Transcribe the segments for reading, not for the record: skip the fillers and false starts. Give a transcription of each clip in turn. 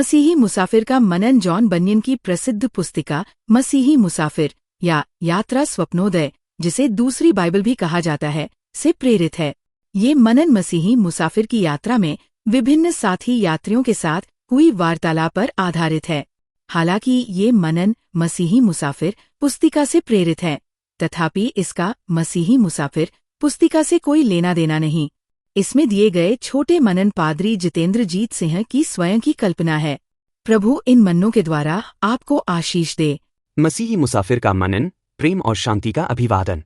मसीही मुसाफिर का मनन जॉन बनियन की प्रसिद्ध पुस्तिका मसीही मुसाफिर या यात्रा स्वप्नोदय, जिसे दूसरी बाइबल भी कहा जाता है, से प्रेरित है। ये मनन मसीही मुसाफिर की यात्रा में विभिन्न साथी यात्रियों के साथ हुई वार्तालाप पर आधारित है। हालांकि ये मनन मसीही मुसाफिर पुस्तिका से प्रेरित है, तथापि इसका मसीही मुसाफिर पुस्तिका से कोई लेना देना नहीं। इसमें दिए गए छोटे मनन पादरी जितेंद्रजीत सिंह की स्वयं की कल्पना है। प्रभु इन मन्नों के द्वारा आपको आशीष दे। मसीही मुसाफिर का मनन, प्रेम और शांति का अभिवादन।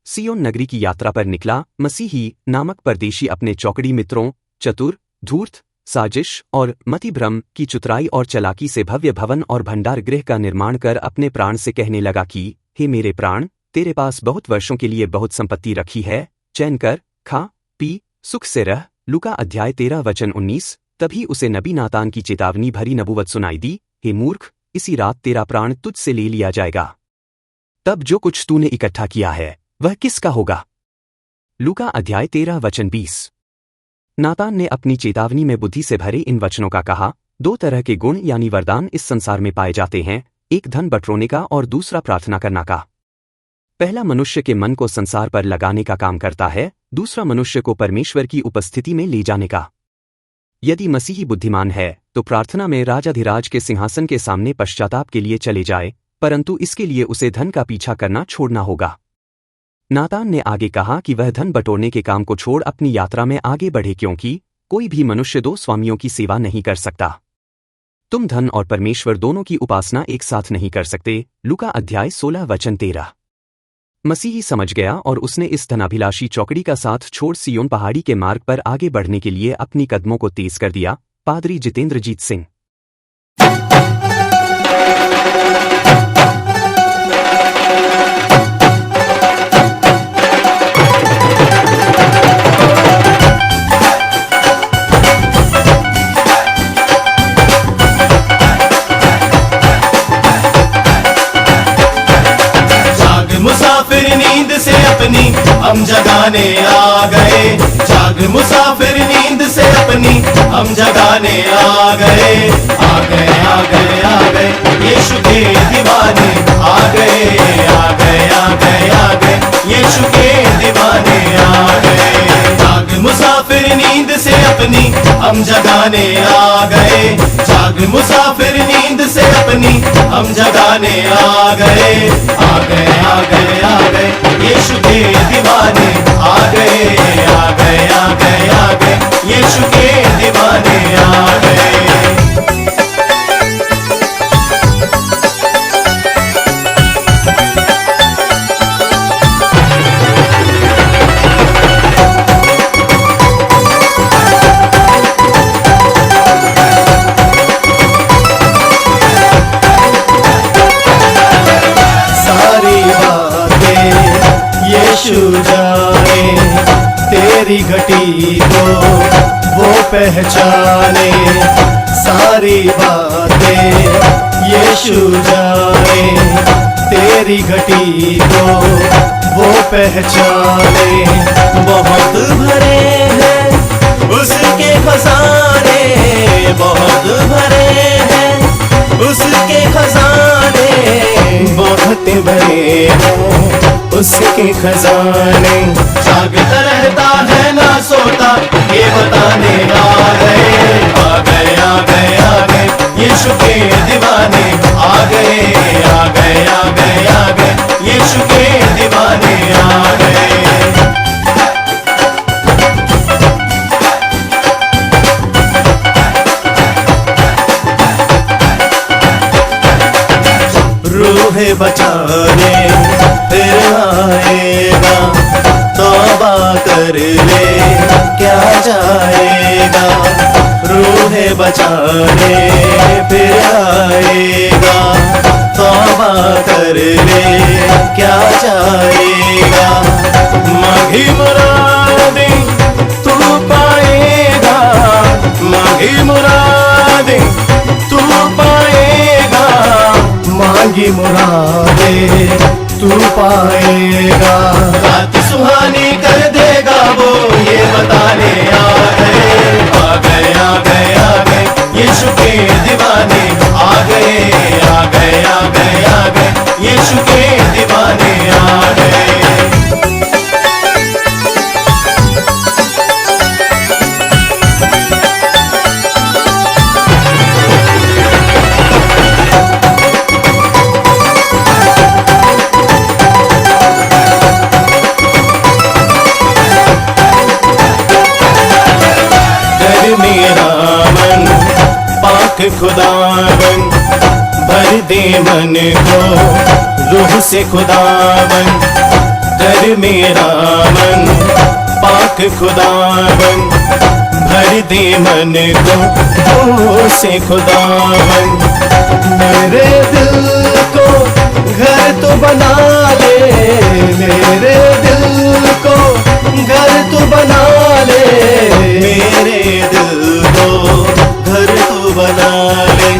सियोन नगरी की यात्रा पर निकला मसीही नामक परदेशी अपने चौकड़ी मित्रों, चतुर, धूर्त, साजिश और मतिभ्रम की चतुराई और चालाकी से भव्य भवन और भंडार गृह का निर्माण कर अपने प्राण से कहने लगा कि हे मेरे प्राण, तेरे पास बहुत वर्षों के लिए बहुत संपत्ति रखी है, चैन कर, खा पी, सुख से रह। लूका अध्याय 13 वचन 19। तभी उसे नबी नातान की चेतावनी भरी नबूवत सुनाई दी, हे मूर्ख, इसी रात तेरा प्राण तुझ से ले लिया जाएगा। तब जो कुछ तूने इकट्ठा किया है वह किसका होगा? लूका अध्याय 13 वचन 20। नातान ने अपनी चेतावनी में बुद्धि से भरे इन वचनों का कहा। दो तरह के गुण यानी वरदान इस संसार में पाए जाते हैं, एक धन बटोरने का और दूसरा प्रार्थना करना का। पहला मनुष्य के मन को संसार पर लगाने का काम करता है, दूसरा मनुष्य को परमेश्वर की उपस्थिति में ले जाने का। यदि मसीही बुद्धिमान है तो प्रार्थना में राजाधिराज के सिंहासन के सामने पश्चाताप के लिए चले जाए, परंतु इसके लिए उसे धन का पीछा करना छोड़ना होगा। नातान ने आगे कहा कि वह धन बटोरने के काम को छोड़ अपनी यात्रा में आगे बढ़े, क्योंकि कोई भी मनुष्य दो स्वामियों की सेवा नहीं कर सकता। तुम धन और परमेश्वर दोनों की उपासना एक साथ नहीं कर सकते। लूका अध्याय 16 वचन 13। मसीही समझ गया और उसने इस धनाभिलाषी चौकड़ी का साथ छोड़ सियोन पहाड़ी के मार्ग पर आगे बढ़ने के लिए अपनी कदमों को तेज कर दिया। पादरी जितेंद्रजीत सिंह। मुसाफिर नींद से अपनी हम जगाने आ गए। जाग मुसाफिर नींद से अपनी हम जगाने आ गए। आ गए आ गए आ गए यीशु के दीवाने आ गए। आ गए आ गए आ गए यीशु के दीवाने आ गए। जाग मुसाफिर नींद से अपनी हम जगाने आ गए। जाग मुसाफिर नींद से अपनी हम जगाने आ गए। आ गए आ गए आ गए यीशु के दीवाने आ गए। आ गए आ गए आ गए यीशु के दीवाने आ गए। यीशु जाने तेरी घटी को वो पहचाने। सारी बातें यीशु जाने तेरी घटी को वो पहचाने। बहुत भरे हैं उसके खजाने, बहुत भरे हैं उसके खजाने। बहुत भरे हैं उसके खजाने। जागता रहता है ना सोता, ये बताने आ गए। आ गए आ गए आ गए यीशु के दीवाने आ गए। आ गए आ गए आ गए यीशु के दीवाने आ गए। रूह बचाने फिर आएगा, तौबा कर ले क्या जाएगा। रूह बचाने फिर आएगा, तौबा कर ले क्या जाएगा। मांगी मुरादें तू पाएगा, मांगी मुरादें तू पाएगा। मांगी मुरादें तू पाएगा। रात सुहानी कर देगा वो, ये बताने आ गए। आ गए आ गए आ गए यीशु के खुदावन भर दे मन को रूह से खुदावन कर मेरा मन पाक खुदावन भर दे मन को रूह से खुदावन मेरे दिल को घर तो बना ले मेरे दिल को घर तो बना ले मेरे दिल को घर तो बना ले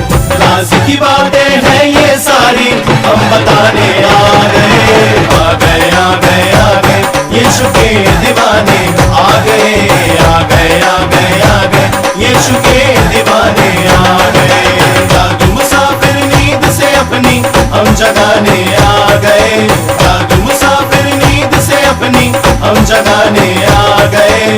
राज की बातें हैं ये सारी हम बताने आ गए आ गए आ गए आ गए यीशु के दीवाने आ गए आ गए आ गए आ गए यीशु के दीवाने आ गए जाग मुसाफिर नींद से अपनी हम जगाने आ गए जाग मुसाफिर नींद से अपनी हम जगाने आ गए